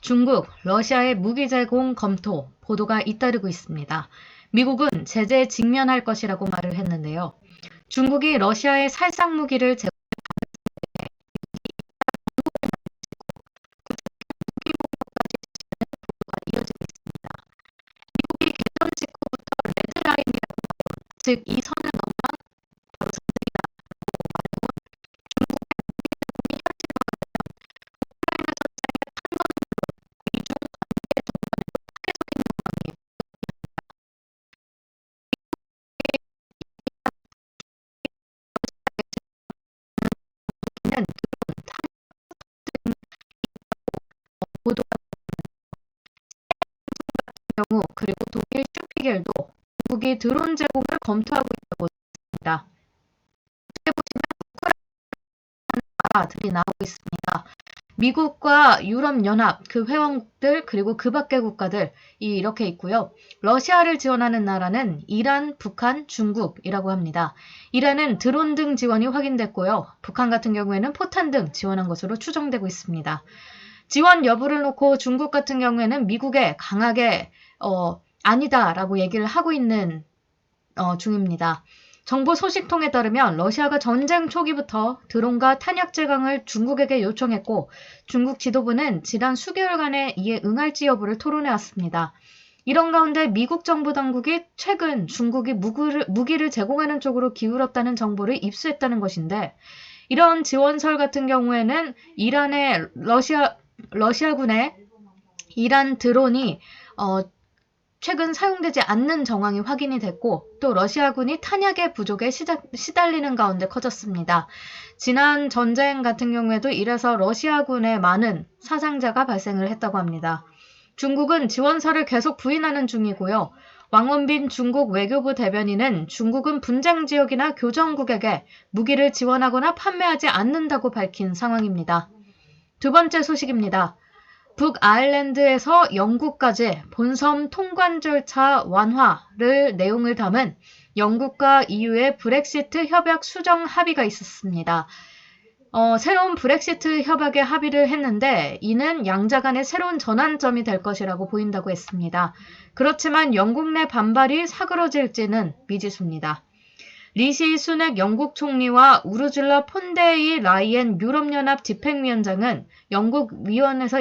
중국, 러시아의 무기 제공 검토 보도가 잇따르고 있습니다. 미국은 제재에 직면할 것이라고 말을 했는데요. 중국이 러시아에 살상 무기를 제공해 이어지고 있습니다. 미국이 개전 직후부터 레드라인이라고 즉 이 선을 넘으면 바로 전쟁이다. 보도가 경우 그리고 독일 슈피겔도 미국이 드론 제공을 검토하고 있다고 했습니다. 어떻게 보시면 나라들이 나오고 있습니다. 미국과 유럽연합 그 회원국들 그리고 그 밖의 국가들이 이렇게 있고요. 러시아를 지원하는 나라는 이란, 북한, 중국이라고 합니다. 이란은 드론 등 지원이 확인됐고요. 북한 같은 경우에는 포탄 등 지원한 것으로 추정되고 있습니다. 지원 여부를 놓고 중국 같은 경우에는 미국에 강하게 아니다라고 얘기를 하고 있는 중입니다. 정보 소식통에 따르면 러시아가 전쟁 초기부터 드론과 탄약 제공을 중국에게 요청했고 중국 지도부는 지난 수개월간에 이에 응할지 여부를 토론해왔습니다. 이런 가운데 미국 정부 당국이 최근 중국이 무기를 제공하는 쪽으로 기울었다는 정보를 입수했다는 것인데 이런 지원설 같은 경우에는 이란의 러시아군의 이란 드론이 최근 사용되지 않는 정황이 확인이 됐고 또 러시아군이 탄약의 부족에 시달리는 가운데 커졌습니다. 지난 전쟁 같은 경우에도 이래서 러시아군에 많은 사상자가 발생을 했다고 합니다. 중국은 지원서를 계속 부인하는 중이고요. 왕원빈 중국 외교부 대변인은 중국은 분쟁 지역이나 교정국에게 무기를 지원하거나 판매하지 않는다고 밝힌 상황입니다. 두 번째 소식입니다. 북아일랜드에서 영국까지 본섬 통관 절차 완화를 내용을 담은 영국과 EU의 브렉시트 협약 수정 합의가 있었습니다. 새로운 브렉시트 협약에 합의를 했는데 이는 양자 간의 새로운 전환점이 될 것이라고 보인다고 했습니다. 그렇지만 영국 내 반발이 사그러질지는 미지수입니다. 리시 수넥 영국 총리와 우르줄라 폰데이 라이엔 유럽연합 집행위원장은 영국 위전에서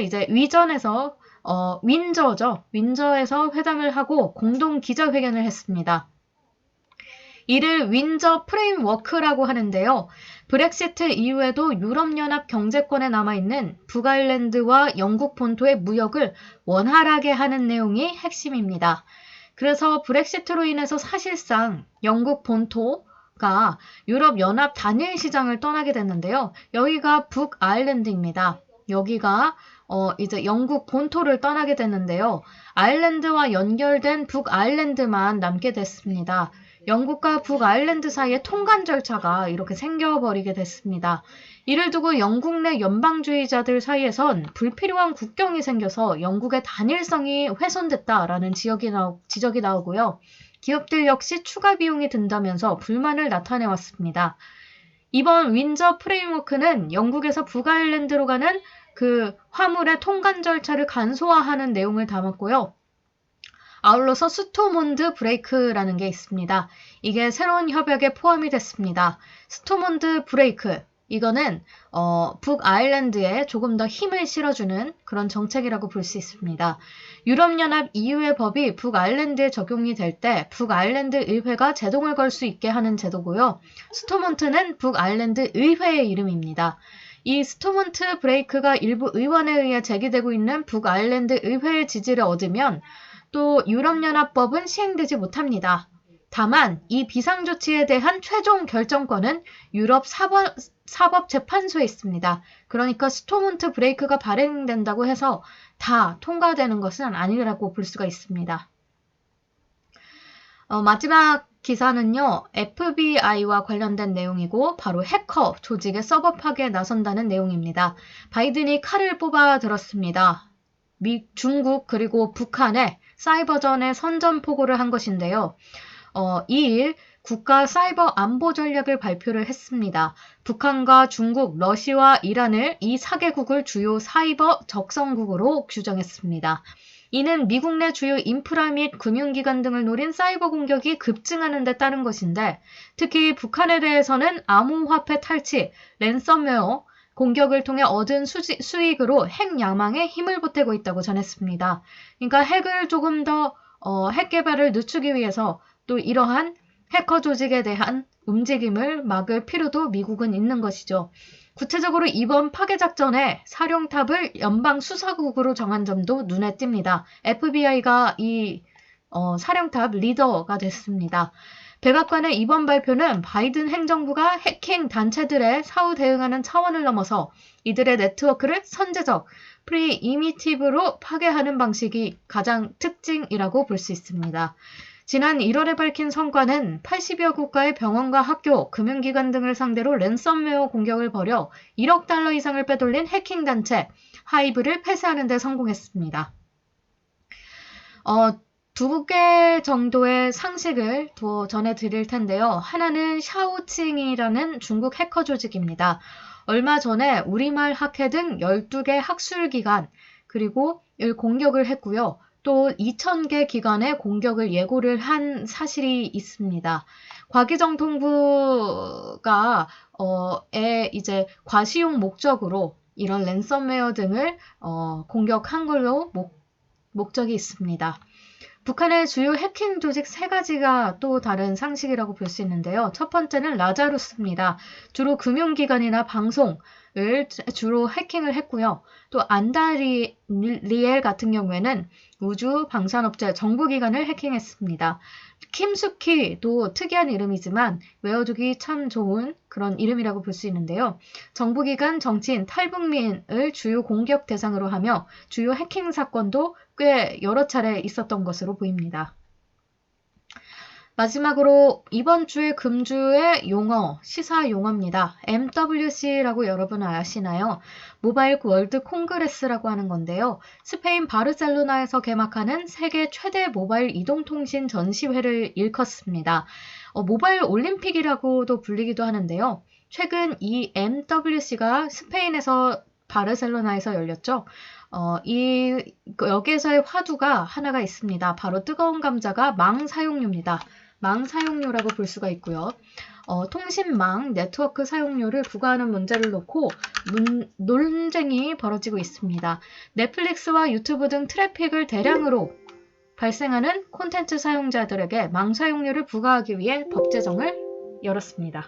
윈저에서 회담을 하고 공동 기자회견을 했습니다. 이를 윈저 프레임워크라고 하는데요. 브렉시트 이후에도 유럽연합 경제권에 남아있는 북아일랜드와 영국 본토의 무역을 원활하게 하는 내용이 핵심입니다. 그래서 브렉시트로 인해서 사실상 영국 본토가 유럽연합 단일 시장을 떠나게 됐는데요. 여기가 북아일랜드입니다. 여기가 이제 영국 본토를 떠나게 됐는데요. 아일랜드와 연결된 북아일랜드만 남게 됐습니다. 영국과 북아일랜드 사이에 통관 절차가 이렇게 생겨버리게 됐습니다. 이를 두고 영국 내 연방주의자들 사이에선 불필요한 국경이 생겨서 영국의 단일성이 훼손됐다라는 지적이 나오고요. 기업들 역시 추가 비용이 든다면서 불만을 나타내왔습니다. 이번 윈저 프레임워크는 영국에서 북아일랜드로 가는 그 화물의 통관 절차를 간소화하는 내용을 담았고요. 아울러서 스토몬드 브레이크라는 게 있습니다. 이게 새로운 협약에 포함이 됐습니다. 스토몬드 브레이크, 이거는 북아일랜드에 조금 더 힘을 실어주는 그런 정책이라고 볼 수 있습니다. 유럽연합 EU의 법이 북아일랜드에 적용이 될 때 북아일랜드 의회가 제동을 걸 수 있게 하는 제도고요. 스토몬트는 북아일랜드 의회의 이름입니다. 이 스토몬트 브레이크가 일부 의원에 의해 제기되고 있는 북아일랜드 의회의 지지를 얻으면 또 유럽연합법은 시행되지 못합니다. 다만 이 비상조치에 대한 최종 결정권은 유럽 사법재판소에 있습니다. 그러니까 스토몬트 브레이크가 발행된다고 해서 다 통과되는 것은 아니라고 볼 수가 있습니다. 마지막 기사는요. FBI와 관련된 내용이고 바로 해커 조직의 서버 파괴에 나선다는 내용입니다. 바이든이 칼을 뽑아 들었습니다. 중국 그리고 북한에 사이버전에 선전포고를 한 것인데요. 2일 국가 사이버 안보 전략을 발표를 했습니다. 북한과 중국, 러시아, 이란을 이 4개국을 주요 사이버 적성국으로 규정했습니다. 이는 미국 내 주요 인프라 및 금융기관 등을 노린 사이버 공격이 급증하는 데 따른 것인데 특히 북한에 대해서는 암호화폐 탈취, 랜섬웨어, 공격을 통해 얻은 수익으로 핵 야망에 힘을 보태고 있다고 전했습니다. 그러니까 핵을 조금 더 핵 개발을 늦추기 위해서 또 이러한 해커 조직에 대한 움직임을 막을 필요도 미국은 있는 것이죠. 구체적으로 이번 파괴 작전에 사령탑을 연방 수사국으로 정한 점도 눈에 띕니다. FBI가 이 사령탑 리더가 됐습니다. 백악관의 이번 발표는 바이든 행정부가 해킹 단체들의 사후 대응하는 차원을 넘어서 이들의 네트워크를 선제적, 프리이미티브로 파괴하는 방식이 가장 특징이라고 볼 수 있습니다. 지난 1월에 밝힌 성과는 80여 국가의 병원과 학교, 금융기관 등을 상대로 랜섬웨어 공격을 벌여 1억 달러 이상을 빼돌린 해킹 단체 하이브를 폐쇄하는 데 성공했습니다. 두 개 정도의 상식을 전해드릴 텐데요. 하나는 샤오칭이라는 중국 해커 조직입니다. 얼마 전에 우리말 학회 등 12개 학술기관 그리고 공격을 했고요. 또 2,000개 기관에 공격을 예고를 한 사실이 있습니다. 과기정통부가 이제 과시용 목적으로 이런 랜섬웨어 등을 공격한 걸로 목적이 있습니다. 북한의 주요 해킹 조직 3가지가 또 다른 상식이라고 볼 수 있는데요. 첫 번째는 라자루스입니다. 주로 금융기관이나 방송을 주로 해킹을 했고요. 또 안다리엘 같은 경우에는 우주 방산업체 정부기관을 해킹했습니다. 킴수키도 특이한 이름이지만 외워두기 참 좋은 그런 이름이라고 볼 수 있는데요. 정부기관, 정치인, 탈북민을 주요 공격 대상으로 하며 주요 해킹 사건도 꽤 여러 차례 있었던 것으로 보입니다. 마지막으로 이번 주의 금주의 용어, 시사 용어입니다. MWC라고 여러분 아시나요? 모바일 월드 콩그레스라고 하는 건데요. 스페인 바르셀로나에서 개막하는 세계 최대 모바일 이동통신 전시회를 일컫습니다. 모바일 올림픽이라고도 불리기도 하는데요. 최근 이 MWC가 스페인에서 바르셀로나에서 열렸죠. 여기에서의 화두가 하나가 있습니다. 바로 뜨거운 감자가 망 사용료입니다. 망 사용료라고 볼 수가 있고요. 통신망 네트워크 사용료를 부과하는 문제를 놓고 논쟁이 벌어지고 있습니다. 넷플릭스와 유튜브 등 트래픽을 대량으로 발생하는 콘텐츠 사용자들에게 망 사용료를 부과하기 위해 법 제정을 열었습니다.